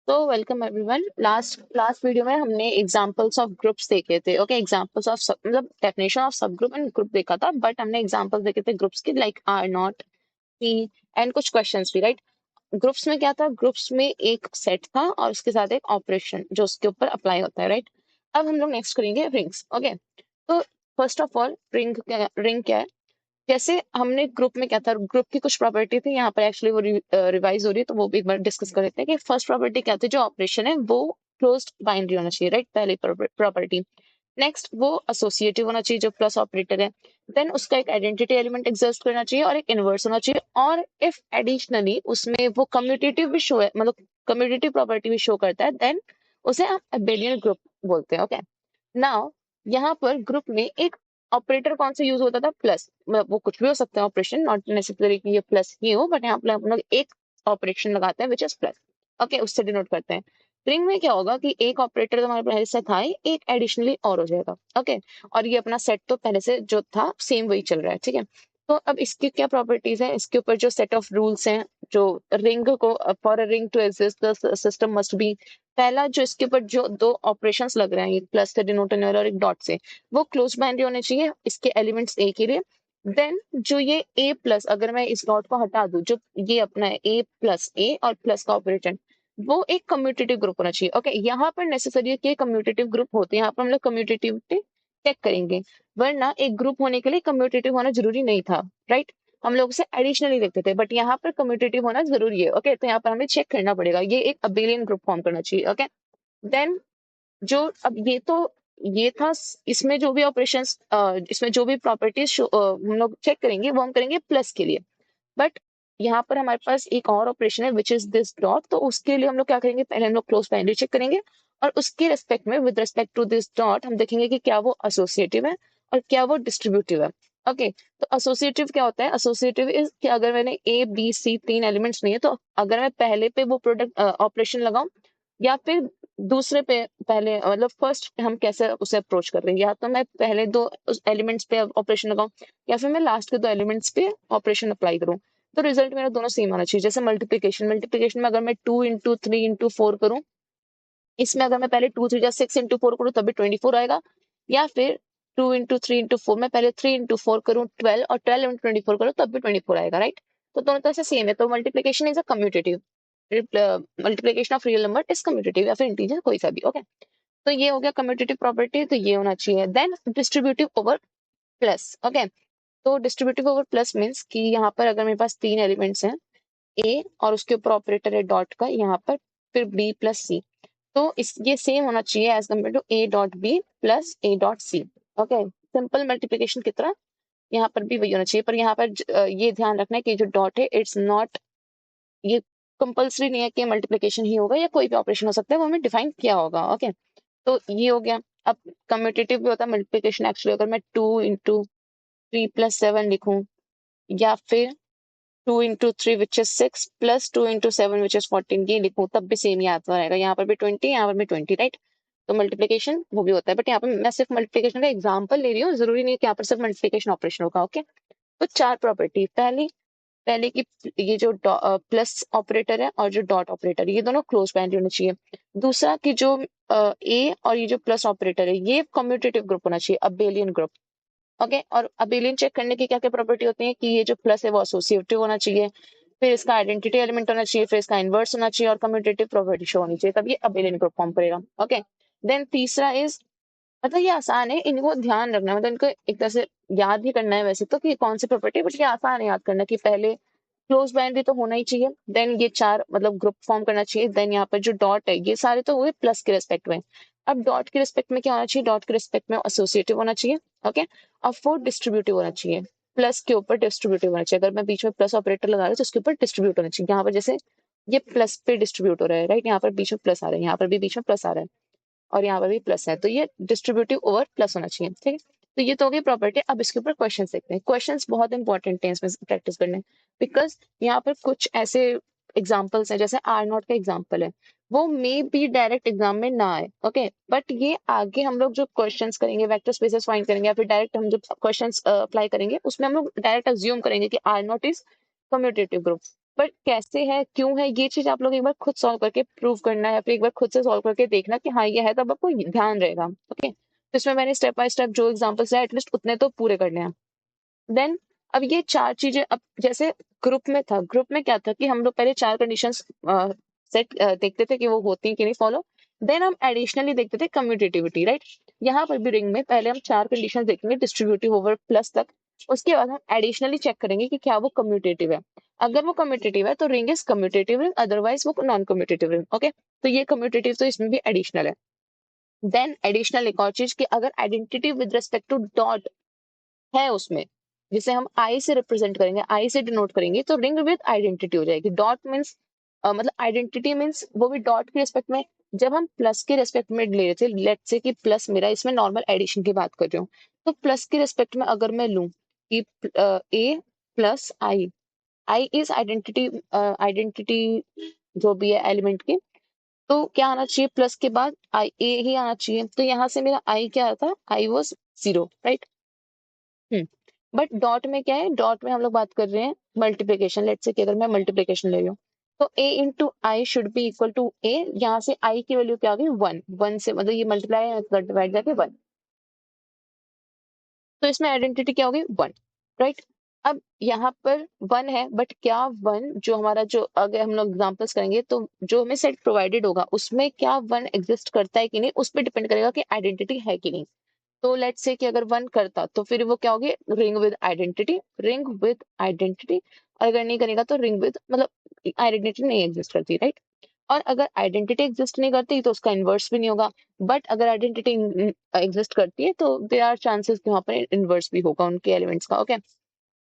तो welcome everyone. Last last video में हमने एग्जांपल्स ऑफ ग्रुप्स देखे थे। ओके, एग्जांपल्स ऑफ मतलब definition of subgroup and group देखा था, बट हमने एग्जांपल्स देखे थे ग्रुप्स के, like R not, P and कुछ क्वेश्चंस भी, राइट। ग्रुप्स में क्या था? ग्रुप्स में एक सेट था और उसके साथ एक ऑपरेशन जो उसके ऊपर अप्लाई होता है, राइट। अब हम लोग नेक्स्ट करेंगे रिंग्स। ओके, तो फर्स्ट ऑफ ऑल रिंग क्या है? जैसे हमने ग्रुप में क्या था, ग्रुप की कुछ प्रॉपर्टी थी, यहाँ पर एक्चुअली वो रिवाइज हो रही है, तो वो भी एक बार डिस्कस कर लेते हैं कि फर्स्ट प्रॉपर्टी क्या थी। जो ऑपरेशन है वो क्लोज्ड बाइनरी होना चाहिए, राइट, पहली प्रॉपर्टी। नेक्स्ट, वो एसोसिएटिव होना चाहिए जो प्लस ऑपरेटर है। देन उसका एक आइडेंटिटी एलिमेंट एग्जिस्ट करना चाहिए और एक इनवर्स होना चाहिए। और इफ एडिशनली उसमें वो कम्यूटेटिव भी शो है, मतलब कम्यूटेटिव प्रॉपर्टी भी शो करता है, देन उसे हम अबेलियन ग्रुप बोलते हैं। ओके, नाउ यहाँ पर ग्रुप में एक ऑपरेटर कौन सा यूज होता था? प्लस। वो कुछ भी हो सकता है ऑपरेशन, नॉट नेसेसरी कि ये प्लस ही हो, बट यहाँ पर हम लोग एक ऑपरेशन लगाते हैं विच इज प्लस। ओके, उससे डिनोट करते हैं। रिंग में क्या होगा कि एक ऑपरेटर हमारे पहले से था ही, एक एडिशनली और हो जाएगा। ओके, और ये अपना सेट तो पहले से जो था सेम वही चल रहा है, ठीक है। तो अब इसकी क्या प्रॉपर्टीज है? इसके ऊपर जो सेट ऑफ रूल्स हैं, जो रिंग को, for a ring to exist the system must be, पहला जो इसके ऊपर जो दो ऑपरेशंस लग रहे हैं, एक प्लस से डिनोट होने वाला और एक डॉट से, वो क्लोज बाइनरी होने चाहिए, इसके एलिमेंट्स ए के लिए। देन जो ये ए प्लस, अगर मैं इस डॉट को हटा दूं, जो ये अपना है ए प्लस ए और प्लस का ऑपरेटर, वो एक कम्यूटेटिव ग्रुप होना चाहिए। ओके, यहाँ पर नेसेसरी है कि कम्यूटेटिव ग्रुप होते हैं, यहाँ पर हम लोग कम्यूटेटिविटी चेक करेंगे, वरना एक ग्रुप होने के लिए कम्यूटेटिव होना जरूरी नहीं था, राइट। हम लोग उसे एडिशनली देखते थे, बट यहाँ पर कम्यूटेटिव होना जरूरी है। ओके, तो यहाँ पर हमें चेक करना पड़ेगा, ये एक अबेलियन ग्रुप फॉर्म करना चाहिए। ओके, देन जो अब ये था, इसमें जो भी ऑपरेशंस, इसमें जो भी प्रॉपर्टीज हम लोग चेक करेंगे, वो हम करेंगे प्लस के लिए। बट यहाँ पर हमारे पास एक और ऑपरेशन है विच इज दिस डॉट, तो उसके लिए हम लोग क्या करेंगे? पहले हम लोग क्लोज बाइनरी चेक करेंगे, और उसके रेस्पेक्ट में, with respect to this dot, हम देखेंगे कि क्या वो एसोसिएटिव है और क्या वो डिस्ट्रीब्यूटिव है। ओके, तो एसोसिएटिव क्या होता है? एसोसिएटिव इज कि अगर मैंने ए बी सी तीन एलिमेंट्स नहीं है, तो अगर मैं पहले पे वो प्रोडक्ट ऑपरेशन लगाऊं, या फिर दूसरे पे पहले, मतलब फर्स्ट हम कैसे उसे अप्रोच कर रहे हैं, या तो मैं पहले दो एलिमेंट्स पे ऑपरेशन लगाऊं, या फिर मैं लास्ट के दो एलिमेंट्स पे ऑपरेशन अप्लाई करूं, तो रिजल्ट मेरा दोनों सेम आना चाहिए। जैसे मल्टीप्लीकेशन में अगर मैं 2 into 3 into 4 करूं, इसमें अगर मैं पहले 2 3 6 into 4 करूं तब भी 24 आएगा, या फिर 2 into 3 into 4 में पहले 3 into 4 करूं 12, और 12 into 24 करूं तब भी 24 आएगा, राइट। तो दोनों तरह से सेम है। तो multiplication is a commutative, multiplication of real number is commutative, या फिर इंटीजर कोई सा भी। ओके, तो ये हो गया कम्यूटेटिव प्रॉपर्टी, तो ये होना चाहिए। Then distributive over plus. Okay, तो डिस्ट्रीब्यूटिव ओवर प्लस मीन्स कि यहाँ पर अगर मेरे पास तीन एलिमेंट्स हैं, ए और उसके ऊपर ऑपरेटर है डॉट का, यहाँ पर फिर बी प्लस सी, तो इस ये सेम होना चाहिए as compare to a dot b plus a dot c. Okay, simple multiplication की तरह यहाँ पर भी वही होना चाहिए, पर यहाँ पर ये ध्यान रखना है कि जो डॉट है, इट्स नॉट, ये कंपल्सरी नहीं है कि मल्टीप्लिकेशन ही होगा, या कोई भी ऑपरेशन हो सकता है, वो हमें डिफाइन किया होगा। ओके, तो ये हो गया। अब कम्यूटेटिव भी होता है मल्टीप्लिकेशन, एक्चुअली अगर मैं 2 into 3 + 7 लिखूं, या फिर 2 into 3 which is 6 plus 2 into 7 which is 14, ये लिखूं, तब भी सेम ही आता रहेगा। यहाँ पर भी 20, यहाँ पर भी 20, राइट। तो मल्टीप्लिकेशन वो भी होता है, बट यहाँ पर मैं सिर्फ मल्टीप्लिकेशन का एग्जांपल ले रही हूँ, जरूरी नहीं है कि यहाँ पर सिर्फ मल्टीप्लिकेशन ऑपरेशन होगा। ओके, तो चार प्रॉपर्टी, पहली पहले की, ये जो प्लस ऑपरेटर है और जो डॉट ऑपरेटर है, ये दोनों क्लोज बाइनरी होने चाहिए। दूसरा कि जो ए और ये जो प्लस ऑपरेटर है, ये कम्यूटेटिव ग्रुप होना चाहिए, अबेलियन ग्रुप। ओके, और अबेलियन चेक करने की क्या क्या प्रॉपर्टी होती है? कि ये जो प्लस है वो एसोसिएटिव होना चाहिए, फिर इसका आइडेंटिटी एलिमेंट होना चाहिए, फिर इसका इनवर्स होना चाहिए, और कम्यूटेटिव प्रॉपर्टी शो होनी चाहिए, तब ये अबेलियन ग्रुप फॉर्म करेगा। ओके, देन तीसरा इज, मतलब ये आसान है, इनको ध्यान रखना है, मतलब इनको एक तरह से याद ही करना है वैसे तो कि कौन सी प्रॉपर्टी, बट ये आसान है याद करना कि पहले क्लोज बाइनरी तो होना ही चाहिए, देन ये चार मतलब ग्रुप फॉर्म करना चाहिए, देन यहाँ पर जो डॉट है, ये सारे तो हुए प्लस के रिस्पेक्ट में। अब डॉट के रिस्पेक्ट में क्या होना चाहिए? डॉट के रिस्पेक्ट में एसोसिएटिव होना चाहिए। ओके, अब फोर डिस्ट्रीब्यूटिव होना चाहिए, प्लस के ऊपर डिस्ट्रीब्यूटिव होना चाहिए। अगर मैं बीच में प्लस ऑपरेटर लगा रहा हूँ तो उसके ऊपर डिस्ट्रीब्यूट होना चाहिए। यहाँ पर जैसे ये प्लस पे डिस्ट्रीब्यूट हो रहा है, राइट, यहाँ पर बीच में प्लस आ रहा है, यहाँ पर भी बीच में प्लस आ रहा है, और यहाँ पर भी प्लस है, तो ये डिस्ट्रीब्यूटिव ओवर प्लस होना चाहिए, ठीक है। तो ये तो हो गई प्रॉपर्टी। अब इसके ऊपर क्वेश्चन देखते हैं। क्वेश्चंस बहुत इंपॉर्टेंट है इसमें प्रैक्टिस करने, बिकॉज यहाँ पर कुछ ऐसे एग्जाम्पल्स हैं, जैसे आर नॉट का एग्जाम्पल है, वो मे बी डायरेक्ट एग्जाम में ना आए। ओके, बट ये आगे हम लोग जो क्वेश्चंस करेंगे, वेक्टर स्पेसेस फाइंड करेंगे, या फिर डायरेक्ट हम जो क्वेश्चंस अप्लाई करेंगे, उसमें हम लोग डायरेक्ट अज्यूम करेंगे कि R not is commutative group. But कैसे है, क्यों है, ये चीज आप लोग एक बार खुद सॉल्व करके प्रूव करना है, या फिर एक बार खुद से सॉल्व करके देखना कि हाँ ये है, तब आपको ध्यान रहेगा। ओके, तो इसमें मैंने स्टेप बाय स्टेप जो एग्जाम्पल्स है एटलीस्ट उतने तो पूरे करने हैं। देन अब ये चार चीजें, अब जैसे ग्रुप में था, ग्रुप में क्या था कि हम लोग पहले चार कंडीशंस सेट देखते थे कि वो होती हैं कि नहीं फॉलो। देन हम एडिशनली देखते थे कम्यूटेटिविटी, राइट। यहाँ पर भी रिंग में पहले हम चार कंडीशंस देखेंगे डिस्ट्रीब्यूटिव ओवर प्लस तक, उसके बाद हम एडिशनली चेक करेंगे कि क्या वो कम्यूटेटिव है। अगर वो कम्यूटेटिव है तो ring is commutative ring, otherwise वो नॉन कम्यूटेटिव रिंग। ओके, तो ये कम्यूटेटिव तो इसमें भी एडिशनल है। देन एडिशनल एक और चीज कि अगर identity with respect to dot है उसमें, जिसे हम आई से रिप्रेजेंट करेंगे, आई से डिनोट करेंगे, तो रिंग विद आइडेंटिटी हो जाएगी। डॉट मीन्स मतलब आइडेंटिटी मीन्स वो भी डॉट के रिस्पेक्ट में। जब हम प्लस के रिस्पेक्ट में ले रहे थे, लेट्स से कि प्लस मेरा, इसमें नॉर्मल एडिशन की बात कर रही हूँ, तो प्लस के रिस्पेक्ट में अगर मैं लूं कि A plus I, I is identity, identity जो भी है एलिमेंट की, तो क्या आना चाहिए प्लस के बाद आई ए ही आना चाहिए। तो यहाँ से मेरा आई क्या था, I was 0, right. But dot में क्या है, डॉट में हम लोग बात कर रहे हैं मल्टीप्लीकेशन। लेट्स से कि अगर मैं मल्टीप्लीकेशन ले रही हूँ, तो a into I should be equal to a, यहाँ से i की वैल्यू क्या होगी 1, 1 से मतलब ये मल्टीप्लाई डिवाइड जाके 1, तो इसमें आइडेंटिटी क्या होगी 1, राइट। अब यहाँ पर 1 है, बट क्या 1 जो हमारा, जो अगर हम लोग एग्जांपल्स करेंगे तो जो हमें सेट प्रोवाइडेड होगा उसमें क्या 1 एग्जिस्ट करता है कि नहीं, उस पर डिपेंड करेगा कि आइडेंटिटी है कि नहीं। तो लेट्स से कि अगर 1 करता तो फिर वो क्या होगी, ring with identity, ring with identity. और अगर नहीं करेगा तो रिंग विद मतलब आइडेंटिटी नहीं एग्जिस्ट करती, राइट। और अगर आइडेंटिटी एग्जिस्ट नहीं करती तो उसका इन्वर्स भी नहीं होगा। बट अगर आइडेंटिटी एग्जिस्ट करती है तो देयर आर चांसेस कि वहां पर इन्वर्स भी होगा उनके एलिमेंट्स का। ओके,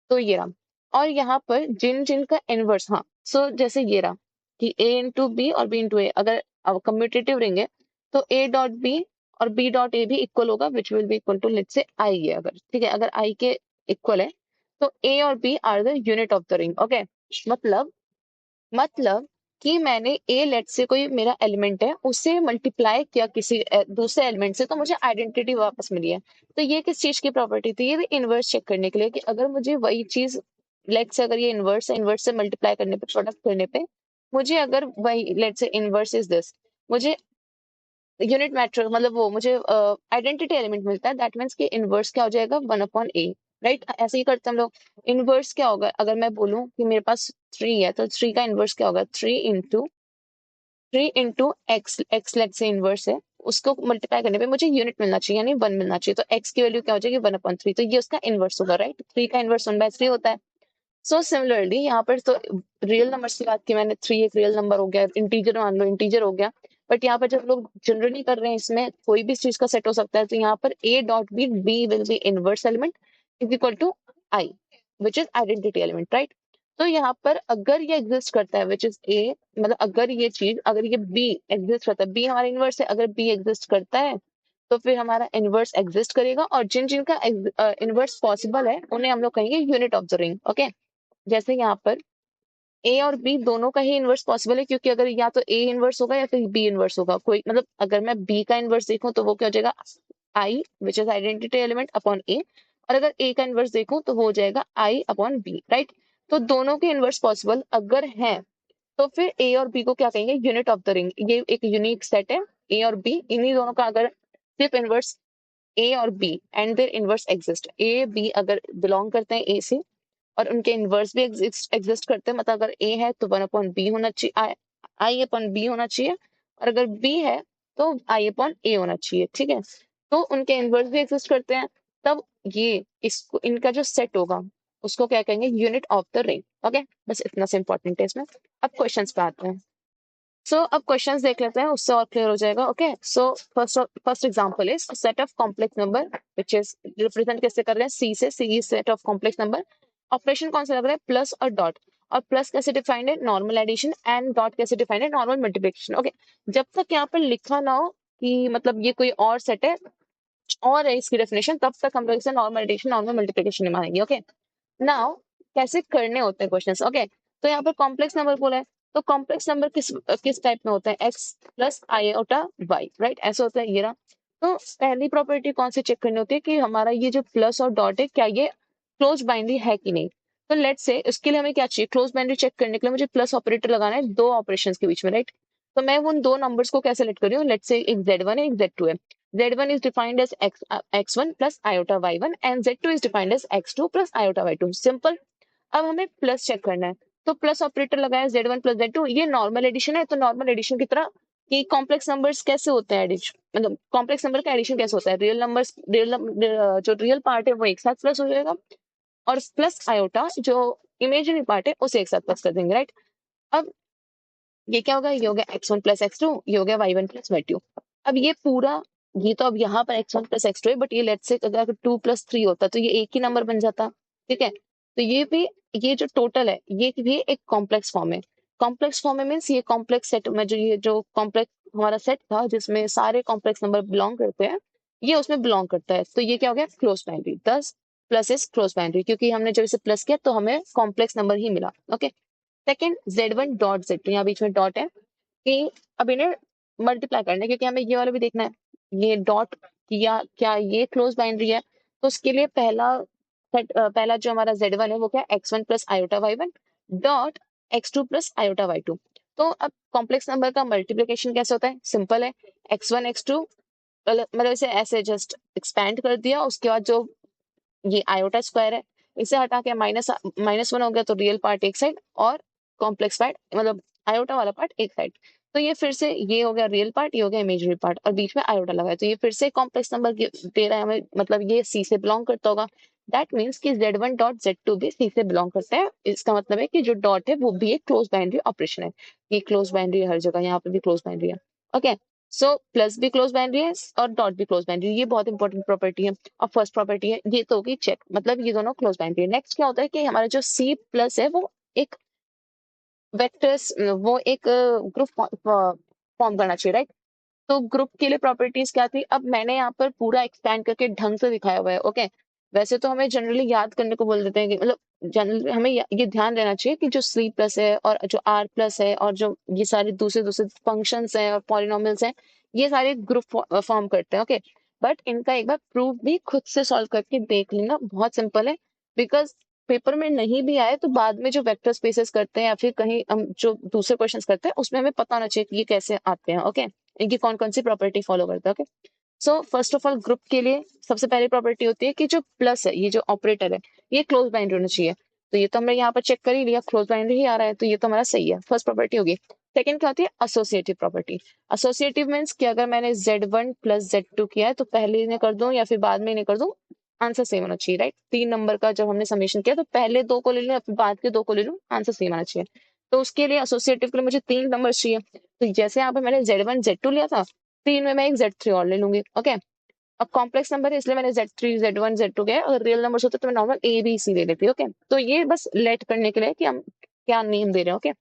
तो ये रहा। और यहाँ पर जिन जिन का इनवर्स, हाँ, सो जैसे ये रहा कि a इंटू बी और b इंटू ए, अगर कम्यूटेटिव रिंग है तो a डॉट b और b डॉट ए भी इक्वल होगा, which will be equal to let's say i है, अगर ठीक है, अगर i के इक्वल है तो a और b are the unit of the ring. Okay, मतलब कि मैंने ए, लेट से कोई मेरा एलिमेंट है, उसे मल्टीप्लाई किया किसी दूसरे एलिमेंट से, तो मुझे आइडेंटिटी वापस मिली है। तो ये किस चीज की प्रॉपर्टी थी, ये भी इनवर्स चेक करने के लिए कि अगर मुझे वही चीज, लेट से अगर ये इनवर्स है, इनवर्स से मल्टीप्लाई करने पे, प्रोडक्ट करने पे मुझे अगर वही, लेट से इनवर्स इज दिस, मुझे यूनिट मैट्रिक्स मतलब वो मुझे आइडेंटिटी एलिमेंट मिलता है, दैट मीन्स कि इनवर्स क्या हो जाएगा 1/a, राइट। ऐसे ही करते हम लोग। इनवर्स क्या होगा, अगर मैं बोलूं कि मेरे पास 3 है तो 3 का इनवर्स क्या होगा, 3 इंटू एक्स लेट से इनवर्स है, उसको मल्टीप्लाई करने पे मुझे यूनिट मिलना चाहिए, यानी 1 मिलना चाहिए, तो एक्स की वैल्यू क्या हो जाएगी 1/3, तो ये उसका इनवर्स होगा, राइट। 3 का इनवर्स 1/3 होता है। सो सिमिलरली यहाँ पर तो रियल नंबर्स की बात की मैंने, 3 एक रियल नंबर हो गया, इंटीजर मान लो इंटीजर हो गया। बट यहाँ पर जब लोग जनरली कर रहे हैं, इसमें कोई भी चीज का सेट हो सकता है, तो यहाँ पर a dot b will be inverse element is equal to I, which is identity element, right. तो यहाँ पर अगर ये एग्जिस्ट करता है विच इज a, मतलब अगर ये चीज, अगर ये b एग्जिस्ट करता है, b हमारा इनवर्स है, अगर b एग्जिस्ट करता है तो फिर हमारा इनवर्स एग्जिस्ट करेगा, और जिन जिनका इनवर्स पॉसिबल है उन्हें हम लोग कहेंगे unit of the ring. Okay, जैसे यहाँ पर ए और बी दोनों का ही इनवर्स पॉसिबल है, क्योंकि अगर या तो ए इनवर्स होगा या फिर बी इनवर्स होगा, कोई मतलब अगर मैं बी का इनवर्स देखूं तो वो क्या हो जाएगा, I which is identity element upon A, और अगर ए का इनवर्स देखूं तो वो हो जाएगा आई अपॉन बी, राइट। तो दोनों के इनवर्स पॉसिबल अगर हैं तो फिर ए और बी को क्या कहेंगे, यूनिट ऑफ द रिंग। ये एक यूनिक सेट है, ए और बी, इन्हीं दोनों का अगर सिर्फ इनवर्स ए और b and their inverse exist, a b अगर बिलोंग करते हैं ए से और उनके इनवर्स भी एग्जिस्ट करते हैं, मतलब अगर ए है तो 1/b होना चाहिए, आई अपॉन बी होना चाहिए, और अगर बी है तो आई अपॉन ए होना चाहिए, ठीक है। तो उनके इनवर्स भी एग्जिस्ट करते हैं, तब ये इसको इनका जो सेट होगा उसको क्या कहेंगे, unit of the ring. Okay, बस इतना से इंपॉर्टेंट है इसमें। अब क्वेश्चंस पे आते हैं। सो अब क्वेश्चंस देख लेते हैं, उससे और क्लियर हो जाएगा। Okay, so first example is set of complex number which is represent कैसे कर रहे हैं, सी से, C is set of complex number. Operation कौन सा लग रहा है, प्लस और डॉट। और प्लस कैसे डिफाइंड है, नॉर्मल एडिशन, एंड डॉट कैसे डिफाइंड है, नॉर्मल मल्टीप्लिकेशन। ओके, जब तक यहाँ पर लिखा ना हो कि मतलब ये कोई और सेट है और है इसकी डेफिनेशन, तब तक हम लोग इसे नॉर्मल एडिशन नॉर्मल मल्टीप्लिकेशन नहीं मानेंगे। ओके, नाउ कैसे करने होते हैं क्वेश्चंस। ओके, तो यहाँ पर कॉम्प्लेक्स नंबर बोला है, तो कॉम्प्लेक्स नंबर किस किस टाइप में होता है, x plus iota y, right, ऐसा होता है ये रहा। तो पहली प्रॉपर्टी कौन सी चेक करनी होती है कि हमारा ये जो प्लस और डॉट है क्या ये क्लोज बाइंडरी है कि नहीं। तो लेट्स से उसके लिए हमें क्या चाहिए, क्लोज बाइनरी चेक करने के लिए मुझे प्लस ऑपरेटर लगाना है दो ऑपरेशंस के बीच में, राइट। तो मैं उन दो नंबर्स को कैसे लेट कर रही हूँ, लेट्स से एक z1 है एक z2 है। z1 is defined as x1 plus iota y1 and z2 is defined as x2 plus iota y2, simple. अब हमें प्लस चेक करना है, तो प्लस ऑपरेटर लगाया z1 प्लस z2, ये नॉर्मल एडिशन है, तो नॉर्मल एडिशन की तरह कि कॉम्प्लेक्स नंबर्स कैसे होते हैं एडिशन, मतलब कॉम्प्लेक्स नंबर का एडिशन कैसे होता है, रियल नंबर्स जो रियल पार्ट है वो एक साथ प्लस हो जाएगा और प्लस आयोटा जो इमेजिनरी पार्ट है उसे एक साथ प्लस कर देंगे, राइट। अब ये क्या होगा, ये हो गया x1 प्लस x2, ये हो गया y1 प्लस y2। अब ये पूरा, ये तो अब यहाँ पर x1 प्लस x2 है, बट ये लेट्स से अगर 2 प्लस 3 होता तो ये एक ही नंबर बन जाता, ठीक है। तो ये भी, ये जो टोटल है ये भी एक कॉम्प्लेक्स फॉर्म है। कॉम्प्लेक्स फॉर्म में मीन्स ये कॉम्प्लेक्स सेट में जो, ये जो कॉम्प्लेक्स हमारा सेट था जिसमें सारे कॉम्प्लेक्स नंबर बिलोंग करते हैं, ये उसमें बिलोंग करता है, तो ये क्या हो गया, close binary. 10 plus is close binary, क्योंकि हमने जब इसे प्लस किया तो हमें कॉम्प्लेक्स नंबर ही मिला, okay. Second z1 dot z2, यहाँ बीच में डॉट है कि अब इन्हें मल्टीप्लाई करना है, क्योंकि हमें ये वाला भी देखना है, ये डॉट किया क्या ये क्लोज बाइनरी है, तो उसके लिए पहला जो हमारा z1 है वो क्या, x1 plus iota y1 dot x2 plus iota y2। तो अब कॉम्प्लेक्स नंबर का मल्टीप्लिकेशन कैसे होता है, सिंपल है, x1 x2, मतलब इसे ऐसे जस्ट एक्सपैंड कर दिया, उसके बाद जो ये आयोटा स्क्वायर है इसे हटा के माइनस 1 हो गया, तो रियल पार्ट एक साइड और कॉम्प्लेक्स पार्ट मतलब आयोटा वाला पार्ट एक साइड। तो ये फिर से ये हो गया रियल पार्ट, ये हो गया इमेजिनरी पार्ट और बीच में आयोटा लगा है, तो ये फिर से कॉम्प्लेक्स नंबर दे रहा है हमें, मतलब ये सी से बिलोंग करता होगा। दैट मीन्स कि z1 डॉट z2 भी सी से बिलोंग करता है, इसका मतलब है कि जो डॉट है वो भी एक क्लोज बाइनरी ऑपरेशन है। ये क्लोज बाइनरी है हर जगह, यहाँ पे भी क्लोज बाइनरी है, ओके। सो प्लस भी क्लोज बाइनरी है और डॉट भी क्लोज बाइनरी, ये बहुत इंपॉर्टेंट प्रॉपर्टी है। और फर्स्ट प्रॉपर्टी है ये तो होगी चेक, मतलब ये दोनों क्लोज बाइनरी है। नेक्स्ट क्या होता है कि हमारा जो सी प्लस है वो एक वेक्टर्स, वो एक ग्रुप फॉर्म करना चाहिए, राइट। तो ग्रुप के लिए प्रॉपर्टीज क्या थी, अब मैंने यहाँ पर पूरा एक्सपैंड करके ढंग से दिखाया हुआ है, ओके। वैसे तो हमें जनरली याद करने को बोल देते हैं कि मतलब जनरली हमें ये ध्यान रहना चाहिए कि जो सी प्लस है और जो आर प्लस है और जो ये सारे दूसरे दूसरे फंक्शंस हैं और पॉलिनोमियल्स हैं, ये सारे ग्रुप फॉर्म करते हैं, ओके। बट इनका एक बार प्रूफ भी खुद से सॉल्व करके देख लेना, बहुत सिंपल है। बिकॉज पेपर में नहीं भी आए तो बाद में जो वेक्टर स्पेसेस करते हैं या फिर कहीं हम जो दूसरे क्वेश्चंस करते हैं उसमें हमें पता होना चाहिए कि ये कैसे आते हैं, ओके। इनकी कौन कौन सी प्रॉपर्टी फॉलो करता है, okay. So first of all group के लिए सबसे पहली प्रॉपर्टी होती है कि जो प्लस है, ये जो ऑपरेटर है, ये क्लोज बाइंड होना चाहिए। तो ये तो हमने यहाँ पर चेक कर ही लिया, क्लोज बाइंड ही आ रहा है, तो ये तो हमारा सही है, फर्स्ट प्रॉपर्टी होगी। सेकंड क्या होती है, एसोसिएटिव प्रॉपर्टी। एसोसिएटिव मीन्स कि अगर मैंने z1 प्लस z2 किया है तो पहले इन्हें कर दूं या फिर बाद में इन्हें कर दूं, आंसर सेम होना चाहिए, राइट। 3 नंबर का जब हमने समेशन किया तो पहले 2 को ले लूं या फिर बाद के 2 को ले लूं, आंसर सेम आना चाहिए। तो उसके लिए एसोसिएटिव के लिए मुझे 3 नंबर चाहिए, तो जैसे यहाँ पे मैंने z1 z2 लिया था, 3 में मैं एक z3 और ले लूंगी, ओके। अब कॉम्प्लेक्स नंबर है इसलिए मैंने z3 z1 z2 गया, अगर रियल नंबर्स होते तो मैं नॉर्मल a b c ले लेती, ओके। तो ये बस लेट करने के लिए कि हम क्या नेम दे रहे हैं, ओके।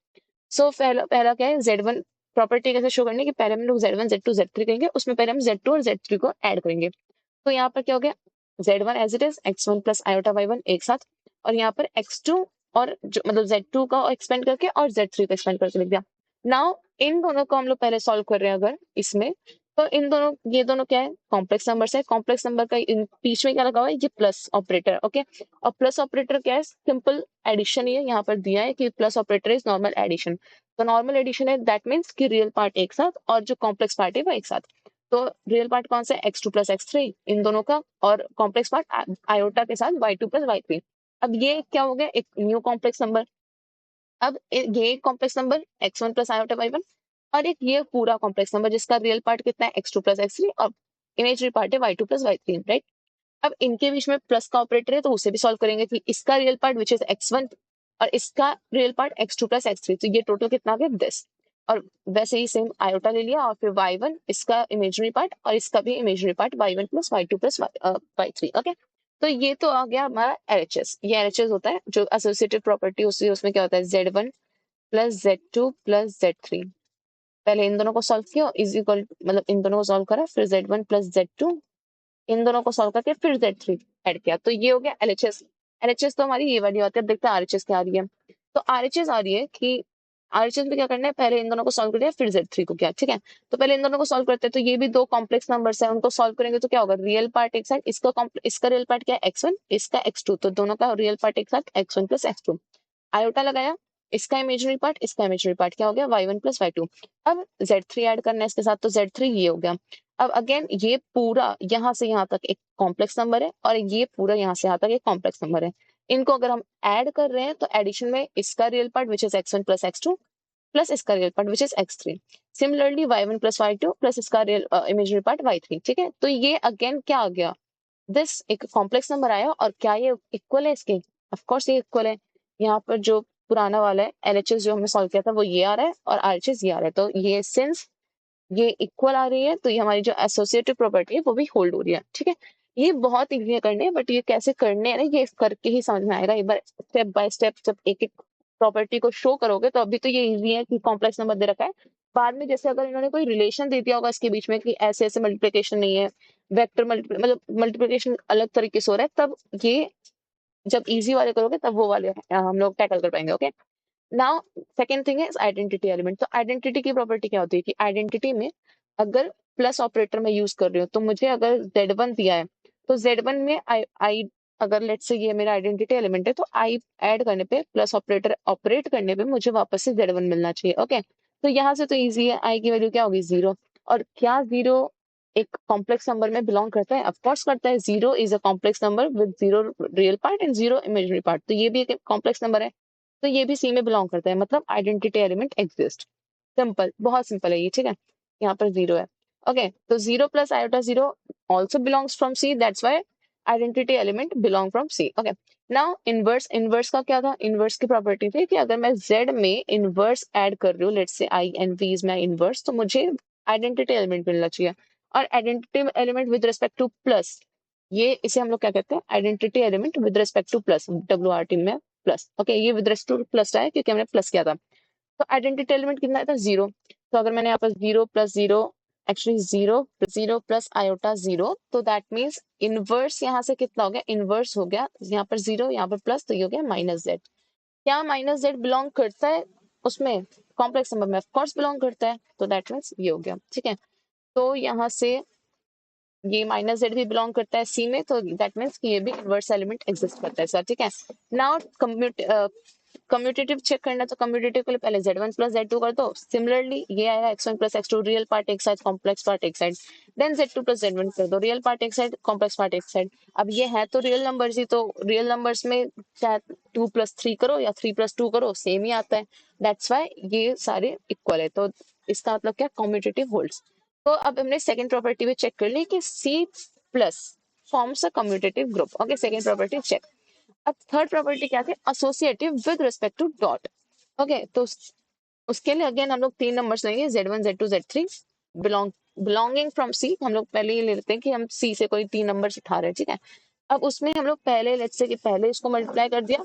सो पहला पहला क्या है, z1 प्रॉपर्टी कैसे शो करनी है कि पहले हम लोग z1 z2 z3 करेंगे, उसमें पहले हम z2 और z3 को ऐड करेंगे। तो यहाँ पर क्या हो गया, z1 as it is x1 plus iota y1 एक साथ, और यहाँ पर x2 और जो मतलब z2 का एक्सपेंड करके और z3 का एक्सपेंड करके लिख दिया। नाउ इन दोनों को हम लोग पहले सॉल्व कर रहे हैं अगर इसमें, तो इन दोनों, ये दोनों क्या है, कॉम्प्लेक्स नंबर्स है। कॉम्प्लेक्स नंबर का इन बीच में क्या लगा हुआ है, ये प्लस ऑपरेटर, ओके। और प्लस ऑपरेटर क्या है, सिंपल एडिशन ही है, यहाँ पर दिया है कि plus operator is normal addition. तो नॉर्मल एडिशन है दैट मीन्स कि रियल पार्ट एक साथ और जो कॉम्प्लेक्स पार्ट है वो एक साथ। तो रियल पार्ट कौन सा है, x2 प्लस x3 इन दोनों का, और कॉम्प्लेक्स पार्ट आयोटा के साथ y2 प्लस y3। अब ये क्या हो गया, एक न्यू कॉम्प्लेक्स नंबर। अब ये complex number x1 plus iota y1 और एक ये पूरा कॉम्प्लेक्स नंबर जिसका रियल पार्ट कितना है, x2 प्लस x3 और इमेजरी पार्ट है y2 प्लस y3, राइट। अब इनके बीच में प्लस का ऑपरेटर है तो उसे भी सॉल्व करेंगे कि इसका real part which is x1 और इसका real part x2 plus x3, तो ये टोटल कितना आ गया 10। और वैसे ही सेम आयोटा ले लिया और फिर y1 इसका इमेजनरी पार्ट और इसका भी imaginary part y1 plus y2 plus y3, okay. तो ये तो आ गया हमारा LHS। ये LHS होता है जो एसोसिएटिव प्रॉपर्टी होती है, उसमें क्या होता है z1 plus z2 plus z3। पहले इन दोनों को सॉल्व किया, इज इक्वल मतलब इन दोनों को सॉल्व करा, फिर z1 प्लस z2, इन दोनों को सॉल्व करके फिर z3 ऐड किया, तो ये हो गया LHS। LHS तो हमारी ये वाली होती है। अब देखते हैं RHS क्या आ रही है। तो RHS आ रही है कि आरएचएस में क्या करना है, पहले इन दोनों को सॉल्व कर दिया फिर Z3 को किया, ठीक है। तो पहले इन दोनों को सॉल्व करते हैं, तो ये भी दो कॉम्प्लेक्स नंबर्स है, उनको सॉल्व करेंगे तो क्या होगा, रियल पार्ट एक साइड, इसका रियल पार्ट क्या है x1, इसका x2, तो दोनों का रियल पार्ट एक साथ x1 प्लस x2, आयोटा लगाया, इसका इमेजिनरी पार्ट, इसका इमेजिनरी पार्ट क्या हो गया, y1 प्लस y2। अब Z3 ऐड करना है इसके साथ, तो Z3 ये हो गया। अब अगेन ये पूरा यहाँ से यहाँ तक एक कॉम्प्लेक्स नंबर है और ये पूरा यहाँ से यहाँ तक एक कॉम्प्लेक्स नंबर है। इनको अगर हम ऐड कर रहे हैं तो एडिशन में इसका real part which is x1 plus x2 plus इसका real part which is x3, similarly y1 plus y2 plus इसका रियल इमेजिनरी पार्ट y3, ठीक है। तो ये अगेन क्या आ गया, दिस एक कॉम्प्लेक्स नंबर आया, और क्या ये इक्वल है इसके, ऑफ कोर्स ये इक्वल है। यहाँ पर जो पुराना वाला है एलएचएस जो हमने सॉल्व किया था वो ये आ रहा है और आरएचएस ये आ रहा है, तो ये सिंस ये इक्वल आ रही है तो ये हमारी जो एसोसिएटिव प्रॉपर्टी है वो भी होल्ड हो रही है, ठीक है। ये बहुत इजी है करने, बट ये कैसे करने हैं ना, ये करके ही समझ में आएगा। एक बार स्टेप बाय स्टेप जब एक एक प्रॉपर्टी को शो करोगे तो अभी तो ये इजी है कि कॉम्प्लेक्स नंबर दे रखा है, बाद में जैसे अगर इन्होंने कोई रिलेशन दे दिया होगा इसके बीच में कि ऐसे ऐसे मल्टीप्लिकेशन नहीं है, वेक्टर मतलब मल्टीप्लिकेशन अलग तरीके से हो रहा है, तब ये जब इजी वाले करोगे तब वो वाले हम लोग टैकल कर पाएंगे, okay. Now second thing is identity element. तो आइडेंटिटी की प्रॉपर्टी क्या होती है कि आइडेंटिटी में अगर प्लस ऑपरेटर में यूज कर रही हूँ, तो मुझे अगर Z1 दिया है तो Z1 में आई अगर लेट से ये मेरा आइडेंटिटी एलिमेंट है तो आई ऐड करने पे प्लस ऑपरेटर ऑपरेट करने पे मुझे वापस से Z1 मिलना चाहिए, ओके। तो यहाँ से तो इजी है, आई की वैल्यू क्या होगी, 0। और क्या 0 एक कॉम्प्लेक्स नंबर में बिलोंग करता है, ऑफकोर्स करता है। 0 is a complex number with 0 real part and 0 imaginary part, तो ये भी एक कॉम्प्लेक्स नंबर है, तो ये भी सी में बिलोंग करता है, मतलब आइडेंटिटी एलिमेंट एग्जिस्ट। सिंपल, बहुत सिंपल है ये, ठीक है। यहाँ पर 0 है, ओके। तो 0 plus iota 0 also belongs from C, that's why identity element belong from C, okay. Now inverse, inverse का क्या था, इनवर्स की प्रॉपर्टी थी कि अगर मैं Z में इनवर्स ऐड कर रही हूँ, let's say I and V is my inverse, तो मुझे आइडेंटिटी एलिमेंट मिलना चाहिए। और identity element with respect to plus, ये इसे हम लोग क्या कहते हैं, identity element with respect to plus, WRT में प्लस, ओके। ये विद रिस्पेक्ट टू प्लस है क्योंकि हमने प्लस किया था। तो आइडेंटिटी एलिमेंट कितना था, 0। तो अगर मैंने यहाँ पर 0 प्लस 0, एक्चुअली 0 प्लस आयोटा 0, तो दैट मीन्स इनवर्स यहाँ से कितना हो गया, इनवर्स हो गया, यहाँ पर 0 यहाँ पर प्लस, तो ये हो गया -z। क्या -z बिलोंग करता है उसमें कॉम्प्लेक्स नंबर में, ऑफकोर्स बिलोंग करता है, तो दैट मीन्स ये हो गया, ठीक है। तो यहाँ से ये -z भी बिलोंग करता है सी में, तो दैट मीन्स कि ये भी इनवर्स एलिमेंट एग्जिस्ट करता है सर, ठीक है। नाउ कम्यूटेटिव चेक करना, तो कम्यूटेटिव के लिए पहले Z1 प्लस Z2 कर दो, सिमिलरली ये आएगा x1 plus x2, real part एक साइड कॉम्प्लेक्स पार्ट एक side, then Z2 plus Z1 कर दो, रियल पार्ट एक साइड कॉम्प्लेक्स पार्ट एक साइड। अब ये है तो रियल नंबर्स ही, तो रियल नंबर्स में चाहे 2 प्लस 3 करो या 3 प्लस 2 करो सेम ही आता है, दैट्स वाई ये सारे इक्वल है, तो इसका मतलब क्या, कम्यूटेटिव होल्ड्स। तो अब हमने सेकंड प्रॉपर्टी भी चेक कर ली कि C plus forms a commutative group, okay. Second property check. अब थर्ड प्रॉपर्टी क्या थी, associative with respect to dot, okay. तो उसके लिए अगेन हम लोग 3 नंबर्स लेंगे, Z1 Z2 Z3 belonging from सी। हम लोग पहले ये ले लेते हैं कि हम सी से कोई 3 नंबर्स उठा रहे हैं, ठीक है। अब उसमें हम लोग पहले लेट्स से कि पहले इसको मल्टीप्लाई कर दिया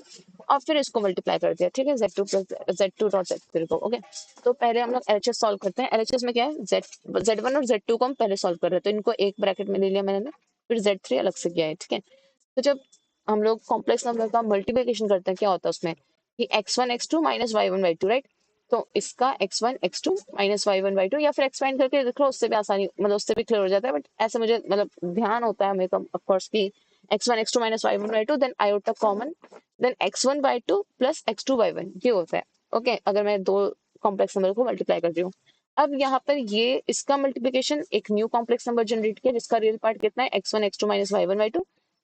और फिर इसको मल्टीप्लाई कर दिया, ठीक है, Z2 plus Z2 dot Z3 को, ओके। तो पहले हम लोग LHS सॉल्व करते हैं। LHS में क्या है, Z1 और Z2 को हम पहले सॉल्व कर रहे हैं, तो इनको एक ब्रैकेट में ले लिया मैंने, फिर Z3 अलग से किया है, ठीक है। तो जब हम लोग कॉम्प्लेक्स नंबर का मल्टीप्लिकेशन करते हैं क्या होता है उसमें कि x1 x2 minus y1 y2, right. तो इसका x1 x2 minus y1 y2, या फिर एक्सपेंड करके देख लो, उससे भी आसानी, मतलब उससे भी क्लियर हो जाता है, बट ऐसे मुझे मतलब ध्यान होता है मेरे को ऑफ कोर्स कि x1 x2 minus y1 y2 then iota common, then x1 y2 plus x2 y1, ये होता है, ओके। अगर मैं दो कॉम्प्लेक्स नंबर को मल्टीप्लाई करती हूँ, अब यहाँ पर ये इसका मल्टीप्लिकेशन एक न्यू कॉम्प्लेक्स नंबर जनरेट किया जिसका रियल पार्ट कितना है, x1 x2 minus y1 y2,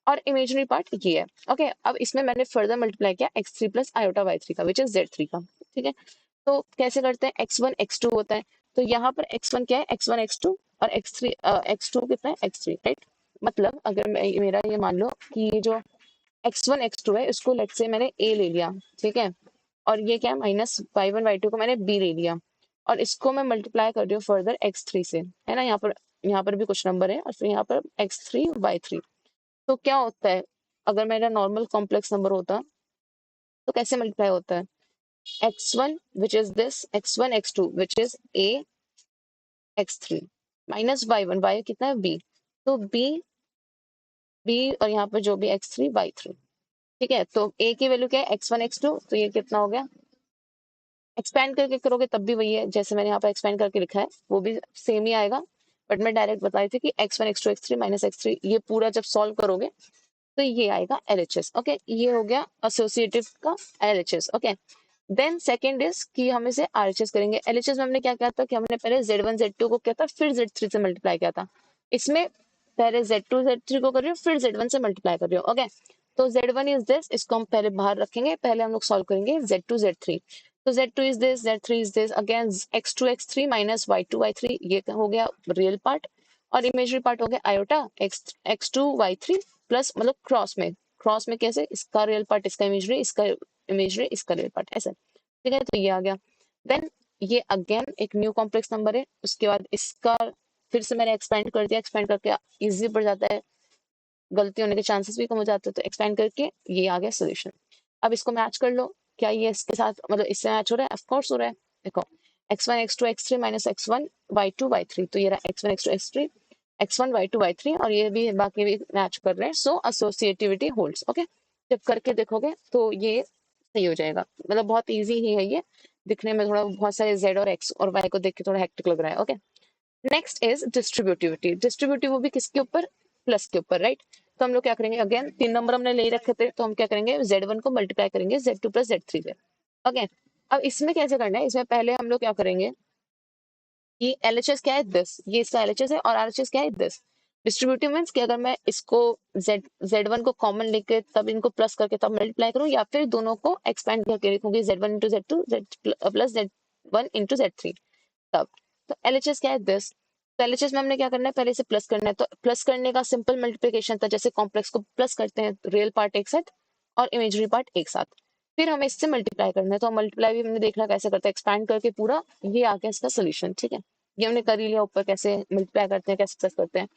और इमेजिनरी पार्ट ये है, ओके। अब इसमें मैंने फर्दर मल्टीप्लाई किया x3 प्लस आयोटा y3 का विच इज Z3 का, ठीक है। तो कैसे करते हैं, x1 x2 होता है, तो यहाँ पर x1 क्या है, x1 x2, और x3 x2 कितना है, x3, राइट। मतलब अगर मैं मेरा ये मान लो कि ये जो x1 x2 है इसको लेट से मैंने a ले लिया, ठीक है, और ये क्या है माइनस y1 y2 को मैंने b ले लिया, और इसको मैं मल्टीप्लाई कर रही हूँ फर्दर x3 से, है ना। यहाँ पर भी कुछ नंबर है और फिर यहाँ पर x3 y3। तो क्या होता है, अगर मेरा नॉर्मल कॉम्प्लेक्स नंबर होता तो कैसे मल्टीप्लाई होता है, x1 which is this x1 x2 which is a x3 minus y1 y कितना है b, तो b और यहाँ पर जो भी x3 y3, ठीक है। तो a की वैल्यू क्या है, x1 x2, तो ये कितना हो गया एक्सपैंड करके करोगे तब भी वही है, जैसे मैंने यहाँ पर एक्सपैंड करके लिखा है वो भी सेम ही आएगा, बट मैं डायरेक्ट बता रही थी कि x1 x2 x3 minus x3 ये पूरा जब सॉल्व करोगे तो ये आएगा LHS। ओके, ये हो गया एसोसिएटिव का LHS। Okay, then second is कि हम इसे RHS करेंगे। LHS में हमने क्या किया था कि हमने पहले Z1 Z2 को किया था, फिर Z3 से मल्टीप्लाई किया था। इसमें पहले Z2 Z3 को कर रही हूँ, फिर Z1 से मल्टीप्लाई कर रही हूँ। ओके, तो Z1 इज दिस, इसको हम पहले बाहर रखेंगे, पहले हम लोग सॉल्व करेंगे Z2 Z3। तो Z2 is this, Z3 is this, again x2 x3 minus y2 y3, ये हो गया रियल पार्ट, और इमेजरी पार्ट हो गया आयोटा x2 y3 प्लस, मतलब क्रॉस में कैसे, इसका रियल पार्ट इसका इमेजरी, इसका इमेजरी इसका रियल पार्ट, ऐसा। ठीक है, तो ये आ गया। देन ये अगेन एक न्यू कॉम्प्लेक्स नंबर है, उसके बाद इसका फिर से मैंने एक्सपेंड कर दिया, एक्सपेंड करके इजी पड़ जाता है, गलती होने के चांसेस भी कम हो जाते हैं, तो एक्सपेंड करके ये आ गया सोल्यूशन। अब इसको मैच कर लो, क्या ये इसके साथ मतलब इससे मैच हो रहा है? ऑफ कोर्स हो रहा है। देखो x1 x2 x3 minus x1 y2 y3, तो ये रहा x1 x2 x3 x1 y2 y3, और ये भी बाकी भी मैच कर रहे हैं, सो एसोसिएटिविटी होल्ड्स। ओके, जब करके देखोगे तो ये सही हो जाएगा, मतलब बहुत इजी ही है ये, दिखने में थोड़ा बहुत सारे z और x और y को देख के थोड़ा हेक्टिक लग रहा है। Okay, next is distributivity. Distributive वो भी किसके ऊपर? प्लस के ऊपर, राइट। तो हम लोग क्या करेंगे, अगेन 3 नंबर हमने ले रखे थे, तो हम क्या करेंगे, Z1 को मल्टीप्लाई करेंगे Z2 प्लस Z3 से। ओके, अब इसमें कैसे करना है, इसमें पहले हम लोग क्या करेंगे कि LHS क्या है, दिस, ये इसका LHS है, और RHS क्या है, दिस। डिस्ट्रीब्यूटिव मीन्स कि अगर मैं इसको Z1 को कॉमन लेके तब इनको प्लस करके तब मल्टीप्लाई करूं, या फिर दोनों को एक्सपेंड करके लिखूंगी Z1 into Z2 plus Z1 into Z3 तब। तो LHS क्या है, दिस। तो LHS में हमने क्या करना है, पहले से प्लस करना है, तो प्लस करने का सिंपल मल्टीप्लिकेशन था, जैसे कॉम्प्लेक्स को प्लस करते हैं, रियल पार्ट एक साथ और इमेजरी पार्ट एक साथ, फिर हमें इससे मल्टीप्लाई करना है, तो मल्टीप्लाई भी हमने देखना कैसे करते हैं, एक्सपैंड करके पूरा, ये आ गया इसका सोल्यूशन। ठीक है, ये हमने कर ही लिया, ऊपर कैसे मल्टीप्लाई करते हैं, कैसे प्लस करते हैं।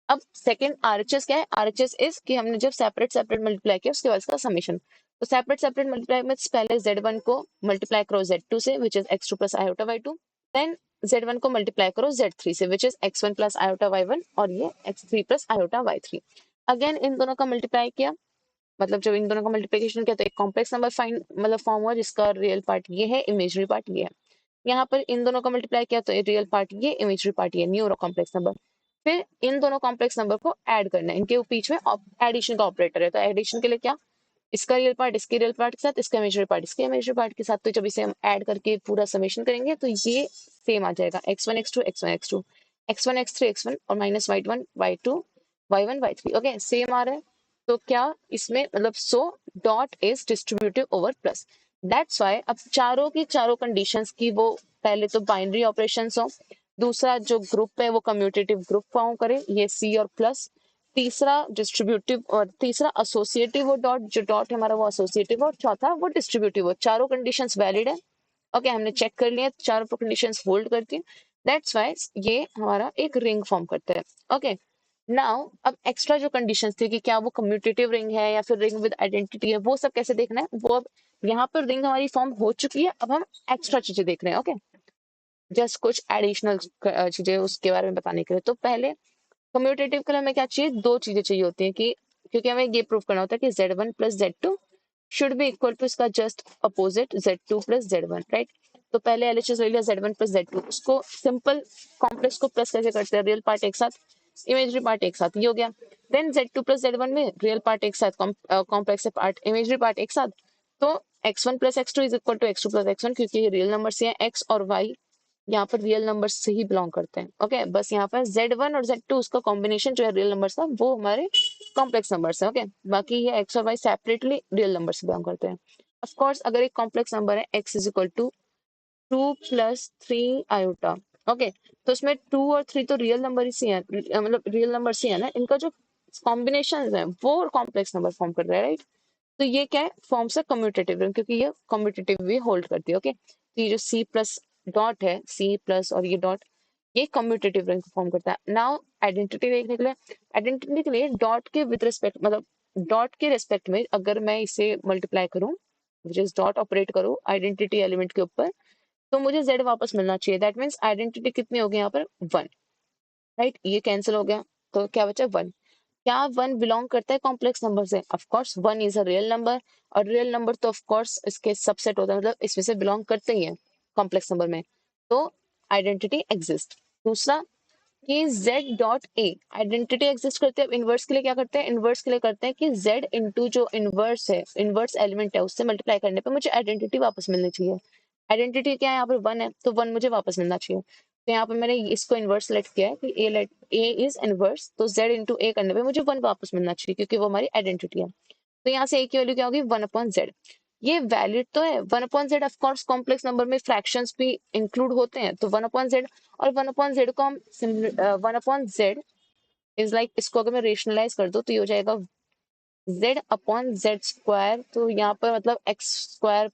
अब सेकंड RHS क्या है, RHS इज कि हमने जब सेपरेट सेपरेट मल्टीप्लाई किया उसके बाद इसका समीशन। तो सेपरेट सेपरेट मल्टीप्लाई में पहले Z1 को मल्टीप्लाई करो Z2 से, which is x2 plus iota y2, then Z1 को मल्टीप्लाई करो Z3 से, which is x1 plus iota y1, और ये x3 plus iota y3। Again in दोनों का मल्टीप्लाई किया, मतलब जब इन दोनों का मल्टीप्लिकेशन किया तो एक कॉम्प्लेक्स नंबर फाइन मतलब फॉर्म हुआ, जिसका रियल पार्ट ये है, इमेजरी पार्ट ये है। यहाँ पर इन दोनों का मल्टीप्लाई किया तो रियल पार्ट ये, इमेजरी पार्ट ये, न्यू कॉम्प्लेक्स नंबर। फिर इन दोनों कॉम्प्लेक्स नंबर को ऐड करना है, इनके बीच में एडिशन का ऑपरेटर है, तो एडिशन के लिए क्या, इसका रियल पार्ट इसके रियल पार्ट के साथ, इसका इमेजरी पार्ट इसके इमेजरी पार्ट के साथ, तो जब इसे हम ऐड करके पूरा समेशन करेंगे तो ये सेम आ जाएगा, x1 x2 x1 x2 x1 x3 x1 और minus y1 y2 y1 y3। Okay, same आ रहा है, तो क्या इसमें मतलब so dot is distributive over plus, that's why. अब चारों की चारों कंडीशंस की वो पहले तो बाइनरी ऑपरेशंस हो, दूसरा जो ग्रुप है वो कम्यूटेटिव ग्रुप फॉर्म करे, ये C और प्लस, तीसरा डिस्ट्रीब्यूटिव, और तीसरा एसोसिएटिव हो डॉट, जो डॉट है हमारा वो एसोसिएटिव, और चौथा वो डिस्ट्रीब्यूटिव हो। चारों कंडीशंस वैलिड है। ओके, हमने चेक कर लिया, चारों कंडीशंस होल्ड करती है, दैट्स वाई ये हमारा एक रिंग फॉर्म करता है। ओके, नाउ अब एक्स्ट्रा जो कंडीशंस थी कि क्या वो कम्यूटेटिव रिंग है या फिर रिंग विद आइडेंटिटी है, वो सब कैसे देखना है, वो अब यहाँ पर रिंग हमारी फॉर्म हो चुकी है, अब हम एक्स्ट्रा चीजें देख रहे हैं। ओके, जस्ट कुछ एडिशनल चीजें उसके बारे में बताने के लिए। तो पहले कम्यूटेटिव के लिए हमें क्या चाहिए, दो चीजें चाहिए होती है कि, क्योंकि हमें ये प्रूव करना होता है कि Z1 plus Z2 should be equal to इसका just opposite Z2 plus Z1, right. तो पहले LHS ले लिया Z1 प्लस Z2, उसको सिंपल कॉम्प्लेक्स को प्लस कैसे करते हैं, रियल पार्ट एक साथ इमेजरी पार्ट एक साथ, ये हो गया। देन Z2 प्लस Z1 में रियल पार्ट एक साथ, कॉम्प्लेक्स पार्ट इमेजरी पार्ट एक साथ, तो x1 plus x2 is equal to x2 plus x1, क्योंकि ये रियल नंबर से हैं, x और y यहाँ पर रियल नंबर्स से ही बिलोंग करते हैं। ओके, बस यहाँ पर Z1 और Z2 उसका कॉम्बिनेशन जो है रियल नंबर्स का, वो हमारे कॉम्प्लेक्स नंबर्स है। ओके, बाकी ये x और y सेपरेटली रियल नंबर से बिलोंग करते हैं। ऑफ कोर्स अगर एक कॉम्प्लेक्स नंबर है x is equal to 2 + 3 iota, okay, तो उसमें 2 और 3 तो रियल नंबर ही है, मतलब रियल नंबर ही है ना, इनका जो कॉम्बिनेशन है वो कॉम्प्लेक्स नंबर फॉर्म कर रहा है, राइट। तो ये क्या है, फॉर्म से कम्यूटेटिव रिंग, क्योंकि ये कम्यूटेटिव भी होल्ड करती है। ओके, तो ये जो C प्लस डॉट है, C प्लस और ये डॉट, ये कम्यूटेटिव रिंग फॉर्म करता है। नाउ आइडेंटिटी देखने के लिए, आइडेंटिटी के लिए डॉट के विद रिस्पेक्ट, मतलब डॉट के रिस्पेक्ट में अगर मैं इसे मल्टीप्लाई करूं, जिस डॉट ऑपरेट करूं आइडेंटिटी एलिमेंट के ऊपर, तो मुझे Z वापस मिलना चाहिए, दैट मीन्स आइडेंटिटी कितनी होगी यहाँ पर 1, राइट। ये कैंसिल हो गया, तो क्या बचा 1। क्या 1 बिलोंग करता है कॉम्प्लेक्स नंबर से? Of course 1 is a real number, और रियल नंबर तो ऑफ कोर्स इसके सबसेट होता है, मतलब इसमें से बिलोंग करते ही है। कॉम्प्लेक्स नंबर में, तो आइडेंटिटी एग्जिस्ट। दूसरा कि z dot A identity exist करते हैं। इनवर्स के लिए क्या करते हैं, इनवर्स के लिए करते हैं कि z इंटू जो इनवर्स है, इनवर्स एलिमेंट है, उससे मल्टीप्लाई करने पे मुझे आइडेंटिटी वापस मिलनी चाहिए। आइडेंटिटी क्या है, यहाँ पर 1 है, तो 1 मुझे वापस मिलना चाहिए। तो यहाँ पे मैंने इसको इनवर्स सेलेक्ट किया है कि ए इज इनवर्स, तो z इंटू ए करने पे मुझे 1 वापस मिलना चाहिए क्योंकि वो हमारी आइडेंटिटी है। तो यहाँ से ए की वैल्यू क्या होगी, 1/z। ये वैलिड तो है, 1/z of course complex number में फ्रैक्शंस भी इंक्लूड होते हैं, तो 1/z, और 1/z को हम 1/z इज लाइक, इसको अगर मैं रेशनलाइज कर दूं तो ये हो जाएगा z/z²। तो यहाँ पर मतलब x²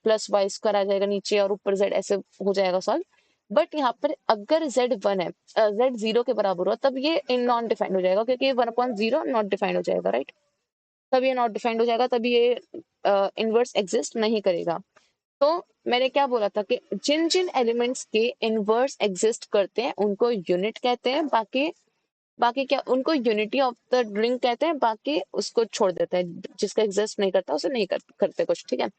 प्लस y² आ जाएगा नीचे और ऊपर z, ऐसे हो जाएगा सॉल्व। बट यहाँ पर अगर z1 है, z 0 के बराबर हो, तब ये इन नॉन डिफाइंड हो जाएगा क्योंकि 1/0 नॉट डिफाइंड हो जाएगा, राइट। तब ये नॉट डिफाइंड हो जाएगा, तब ये इनवर्स एग्जिस्ट नहीं करेगा। तो मैंने क्या बोला था कि जिन जिन एलिमेंट्स के इनवर्स एग्जिस्ट करते हैं उनको यूनिट कहते हैं, बाकी बाकी क्या, उनको यूनिटी ऑफ द रिंग कहते हैं, बाकी उसको छोड़ देते हैं, जिसका एग्जिस्ट नहीं करता उसे नहीं करते कुछ, ठीक है।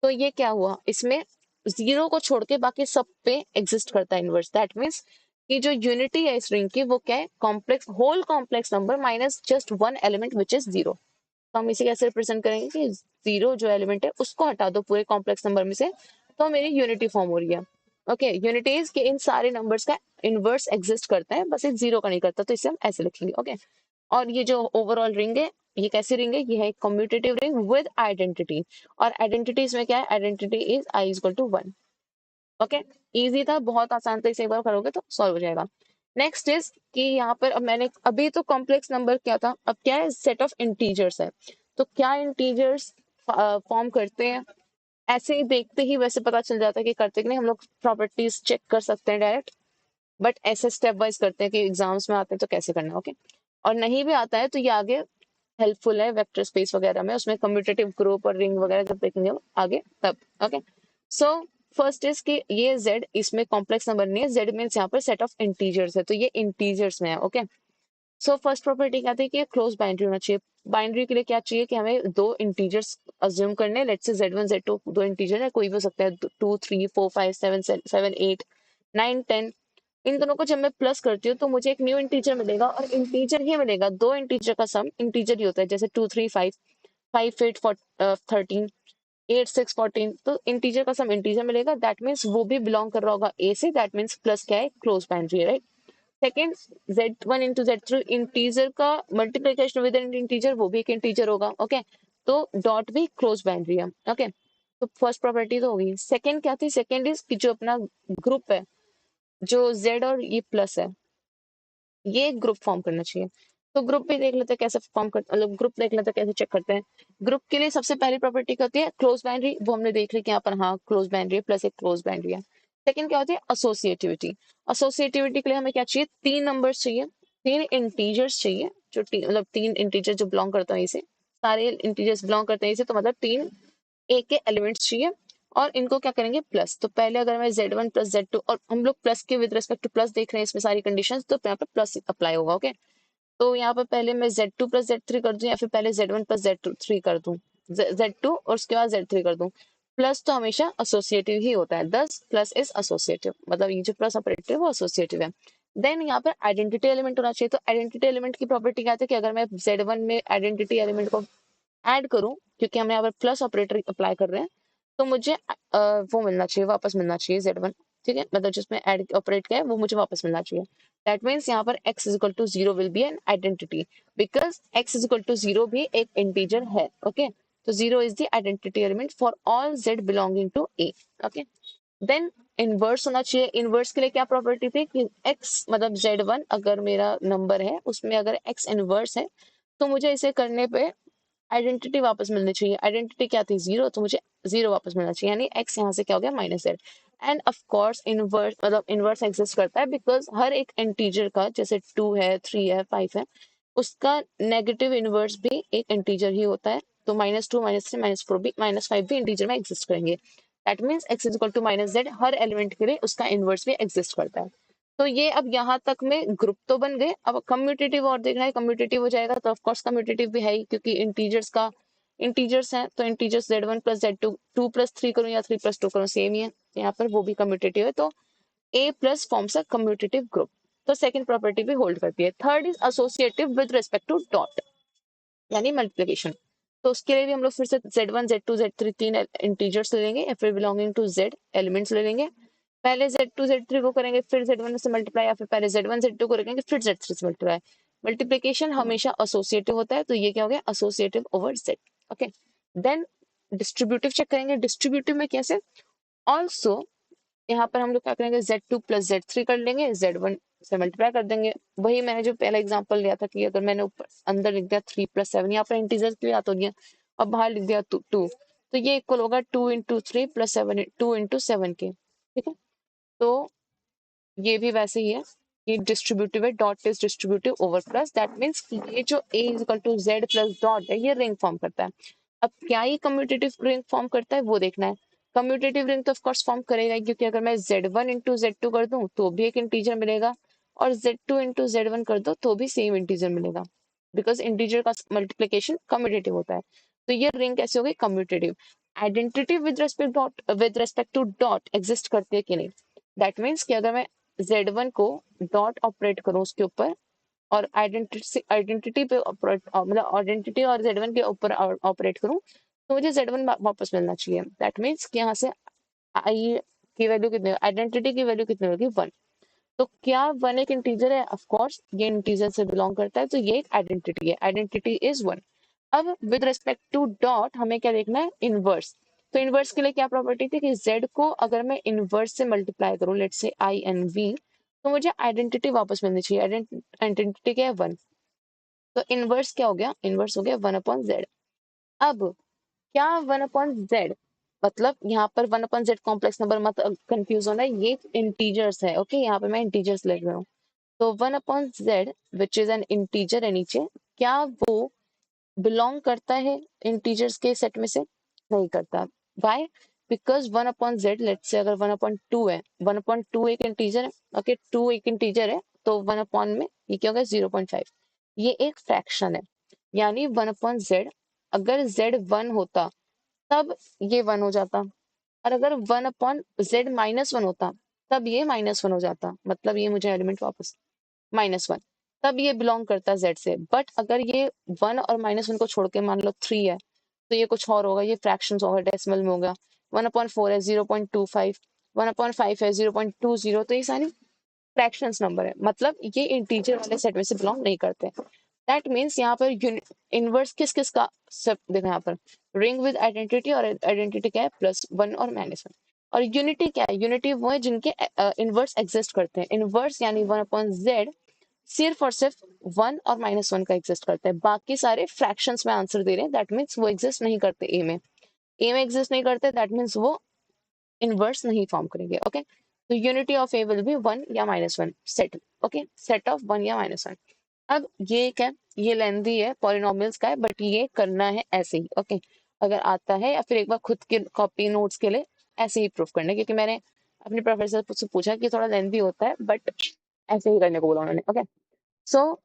तो ये क्या हुआ, इसमें 0 को छोड़ के बाकी सब पे एग्जिस्ट करता है इनवर्स। दैट मीन्स कि जो यूनिटी है इस रिंग की वो क्या है, complex whole complex number minus just 1 element which is 0। तो हम इसे कैसे रिप्रेजेंट करेंगे कि 0 जो एलिमेंट है उसको हटा दो पूरे कॉम्प्लेक्स नंबर में से, तो मेरी यूनिटी फॉर्म हो रही है। ओके, यूनिटीज के इन सारे नंबर्स का इनवर्स एग्जिस्ट करता है, बस एक 0 का नहीं करता, तो इसे हम ऐसे लिखेंगे। ओके, और ये जो ओवरऑल रिंग है, ये कैसी रिंग है, ये है एक कम्यूटेटिव रिंग विद आइडेंटिटी। और आइडेंटिटीज में क्या है, identity is i equal to 1। Okay, easy था, बहुत आसान था, इसे एक बार करोगे तो सॉल्व हो जाएगा। नेक्स्ट इज कि यहाँ पर अब मैंने अभी तो कॉम्प्लेक्स नंबर क्या था, अब क्या है, सेट ऑफ इंटीजर्स है। तो क्या इंटीजर्स फॉर्म करते हैं, ऐसे ही देखते ही वैसे पता चल जाता है कि करते कि नहीं, हम लोग प्रॉपर्टीज चेक कर सकते हैं डायरेक्ट, बट ऐसे स्टेप वाइज करते हैं कि एग्जाम्स में आते हैं तो कैसे करना है। ओके, और नहीं भी आता है तो ये आगे हेल्पफुल है वेक्टर स्पेस वगैरह में, उसमें कम्यूटेटिव ग्रुप और रिंग वगैरह जब देखेंगे आगे तब। ओके, सो फर्स्ट इज कि ये z इसमें कॉम्प्लेक्स नंबर नहीं है, z मीन्स यहाँ पर सेट ऑफ इंटीजर्स है, तो ये इंटीजर्स में है। ओके, सो फर्स्ट प्रॉपर्टी क्या थी कि क्लोज बाइनरी होना चाहिए। बाइनरी के लिए क्या चाहिए कि हमें दो इंटीजर्स अज्यूम करने, लेट्स से z1 z2 दो इंटीजर है, कोई भी हो सकता है, 2 3 4 5 7 7 8 9 10। इन दोनों को जब मैं प्लस करती हूँ तो मुझे एक न्यू इंटीजर मिलेगा, और इंटीजर ही मिलेगा, दो इंटीजर का सम इंटीजर ही होता है, जैसे 2 3 5 5 8 13 8 6 14, तो इंटीजर का सम इंटीजर मिलेगा। दैट मीन्स वो भी बिलोंग कर रहा होगा ए से, दैट मीन्स प्लस क्या है, क्लोज बाइनरी है, right. Second, z1 into z3 integer का मल्टीप्लीकेशन विद एन इंटीजर, वो भी एक इंटीजर होगा। ओके, तो डॉट भी क्लोज बाइनरी है। ओके, तो फर्स्ट प्रॉपर्टी तो होगी। सेकेंड क्या थी, सेकेंड इज कि जो अपना ग्रुप है, जो z और ये प्लस है, ये ग्रुप फॉर्म करना चाहिए। तो ग्रुप भी देख लेते हैं कैसे फॉर्म कर, मतलब ग्रुप देख लेते हैं कैसे चेक करते हैं। ग्रुप के लिए सबसे पहली प्रॉपर्टी क्या होती है, क्लोज बाइनरी, वो हमने देख ली कि यहाँ पर हाँ क्लोज बाइनरी है, प्लस एक क्लोज बाइनरी है। सेकंड क्या होती है, एसोसिएटिविटी। एसोसिएटिविटी के लिए हमें क्या चाहिए, 3 नंबर्स चाहिए, 3 इंटीजर्स चाहिए, जो मतलब 3 इंटीजर जो बिलोंग करते हैं इसे, सारे इंटीजर्स बिलोंग करते हैं इसे, तो मतलब 3 ए के एलिमेंट्स चाहिए, और इनको क्या करेंगे प्लस। तो पहले अगर मैं z1 प्लस z2, और हम लोग प्लस के विद रिस्पेक्ट टू प्लस देख रहे हैं इसमें सारी कंडीशंस, तो यहाँ पे प्लस अप्लाई होगा। ओके, तो यहाँ पर पहले मैं z2 प्लस z3 कर दूं, या फिर पहले z1 प्लस z3 कर दूं, z2 और उसके बाद z3 कर दूं। प्लस तो हमेशा एसोसिएटिव ही होता है, 10 प्लस इज एसोसिएटिव, मतलब ये जो प्लस ऑपरेटर है वो एसोसिएटिव है। देन यहाँ पर आइडेंटिटी एलिमेंट होना चाहिए। तो आइडेंटिटी एलिमेंट की प्रॉपर्टी क्या है कि अगर मैं z1 में आइडेंटिटी एलिमेंट को ऐड करूं, क्योंकि हम यहाँ पर प्लस ऑपरेटर अप्लाई कर रहे हैं, तो मुझे वो मिलना चाहिए, वापस मिलना चाहिए z1, ठीक है, मतलब जिसमें ऐड ऑपरेट किया है वो मुझे वापस मिलना चाहिए। दैट मीन्स यहाँ पर x is equal to 0 will be an identity, because x is equal to 0 भी एक इंटीजर है। ओके, तो 0 is the identity element for all z belonging to a। Okay, then inverse होना चाहिए। इनवर्स के लिए क्या प्रॉपर्टी थी कि x मतलब z1 अगर मेरा नंबर है उसमें अगर x इनवर्स है, तो मुझे इसे करने पे आइडेंटिटी वापस मिलनी चाहिए। आइडेंटिटी क्या थी, 0, तो मुझे 0 वापस मिलना चाहिए, यानी x यहाँ से क्या हो गया, -z। End of course inverse, मतलब इनवर्स एग्जिस्ट करता है बिकॉज हर एक इंटीजर का, जैसे 2 है 3 है 5 है, उसका नेगेटिव इनवर्स भी एक इंटीजर ही होता है। तो -2 -3 -4 भी -5 भी इंटीजर में एग्जिस्ट करेंगे। That means x is equal to -z, हर एलिमेंट के लिए उसका इनवर्स भी एग्जिस्ट करता है। तो ये अब यहाँ तक में ग्रुप तो बन गए, अब कम्यूटेटिव और देखना है, कम्यूटेटिव हो जाएगा तो ऑफ कोर्स कम्यूटेटिव भी है ही, क्योंकि इंटीजर्स का इंटीजर्स हैं तो integers z1 plus z2, 2 plus 3 करूँ या 3 प्लस 2 करूँ सेम ही है, यहाँ पर वो भी कम्यूटेटिव है, तो A plus forms a commutative group. तो सेकंड प्रॉपर्टी भी होल्ड करती है। Third is associative with respect to dot, यानी मल्टीप्लिकेशन। तो उसके लिए भी हम लोग फिर से z1 z2 z3 तीन इंटीजर्स ले लेंगे, फिर बिलोंगिंग टू z एलिमेंट्स ले लेंगे। पहले z2 z3 को करेंगे, फिर z1 से मल्टीप्लाई, या फिर पहले z1 z2 को करेंगे, फिर z3 से मल्टीप्लाई। मल्टीप्लिकेशन हमेशा एसोसिएटिव होता है, तो ये क्या हो गया, associative over z। Okay, then distributive check करेंगे। डिस्ट्रीब्यूटिव में कैसे, ऑल्सो यहाँ पर हम लोग क्या करेंगे, z2 प्लस z3 कर लेंगे, z1 से मल्टीप्लाई कर देंगे। वही मैंने जो पहला एग्जांपल लिया था कि अगर मैंने ऊपर अंदर लिख दिया 3 प्लस 7, यहाँ पर इंटीजर्स के लिए याद हो गया, और बाहर लिख दिया 2, तो ये इक्वल होगा 2 इंटू 3 प्लस 7, 2 इंटू 7 के। ठीक है, तो ये भी वैसे ही है, ये डिस्ट्रीब्यूटिव है, dot is distributive over plus, that means ये जो a is equal to z plus dot है, ये रिंग फॉर्म करता है। अब क्या ये कम्यूटेटिव रिंग फॉर्म करता है वो देखना है। कम्यूटेटिव रिंग तो ऑफ कोर्स फॉर्म करेगा ही, क्योंकि अगर मैं z1 इंटू z2 कर दूं तो भी एक इंटीजर मिलेगा, और z2 इंटू z1 कर दो तो भी सेम इंटीजर मिलेगा, बिकॉज इंटीजर का मल्टीप्लीकेशन कम्यूटेटिव होता है। तो ये रिंग कैसे हो गई, commutative. Identity with respect to dot exist करती है कि नहीं, दैट मीन्स कि अगर मैं z1 को डॉट ऑपरेट करूं उसके ऊपर, और आइडेंटिटी पे मतलब आइडेंटिटी और z1 के ऊपर ऑपरेट करूं, तो मुझे z1 वापस मिलना चाहिए। दैट मीन्स कि यहाँ से आई की वैल्यू कितनी, आइडेंटिटी की वैल्यू कितनी होगी, 1। तो क्या 1 एक इंटीजर है, ऑफ कोर्स ये इंटीजर से बिलोंग करता है, तो ये एक आइडेंटिटी है, आइडेंटिटी इज 1। अब विद रिस्पेक्ट टू डॉट हमें क्या देखना है, इनवर्स। तो इनवर्स के लिए क्या प्रॉपर्टी थी कि z को अगर मैं इनवर्स से मल्टीप्लाई करूं, let's say i and v, तो मुझे आइडेंटिटी वापस मिलनी चाहिए। आइडेंटिटी क्या है, 1। तो इनवर्स क्या हो गया, इनवर्स हो गया 1/z। अब क्या 1/z, मतलब यहाँ पर 1/z कॉम्प्लेक्स नंबर, मत कंफ्यूज होना, ये इंटीजर्स है। ओके, यहाँ पे मैं इंटीजर्स लिख रहा हूँ। तो 1/z which is an integer है नीचे, क्या वो बिलोंग करता है इंटीजर्स के सेट में से, नहीं करता। Why, because 1/z, let's say अगर 1/2 है, 1/2 एक इंटीजर है। ओके, 2 एक इंटीजर है, तो 1 में ये क्या होगा, 0.5। ये एक फ्रैक्शन है, यानी 1/z, अगर z 1 होता तब ये 1 हो जाता, और अगर 1/z -1 होता तब ये -1 हो जाता, मतलब ये मुझे एलिमेंट वापस -1, तब ये बिलोंग करता है z से। बट अगर ये 1 और -1 को छोड़ के मान लो 3 है, तो ये कुछ और होगा, ये फ्रैक्शंस होगा, डेसिमल में होगा। 1/4 है 0.25, 1/5 है 0.20, तो ये सारी फ्रैक्शंस नंबर है, मतलब ये इंटीजर वाले सेट में से बिलोंग नहीं करते। दैट मीन्स यहाँ पर इनवर्स किस किस का, सब देखो यहाँ पर रिंग विद आइडेंटिटी, और आइडेंटिटी क्या है, +1 और -1। और यूनिटी क्या है, यूनिटी वो है जिनके इनवर्स एग्जिस्ट करते हैं। इनवर्स यानी 1/z सिर्फ और सिर्फ 1 और -1 का एग्जिस्ट करता है, बाकी सारे फ्रैक्शंस में आंसर दे रहे हैं, दैट मीन्स वो एग्जिस्ट नहीं करते ए में एग्जिस्ट नहीं करते, दैट मीन्स वो इनवर्स नहीं फॉर्म करेंगे। ओके, तो unity of A will be 1 या -1 सेट। ओके, सेट ऑफ 1 या -1। अब ये क्या, ये लेंदी है, पॉलिनोमियल्स का है, बट ये करना है ऐसे ही। ओके, अगर आता है, या फिर एक बार खुद के कॉपी नोट्स के लिए ऐसे ही प्रूफ करना है, क्योंकि मैंने अपने प्रोफेसर से पूछा कि थोड़ा लेंदी होता है, बट ऐसे ही करने को बोला उन्होंने। ओके, सो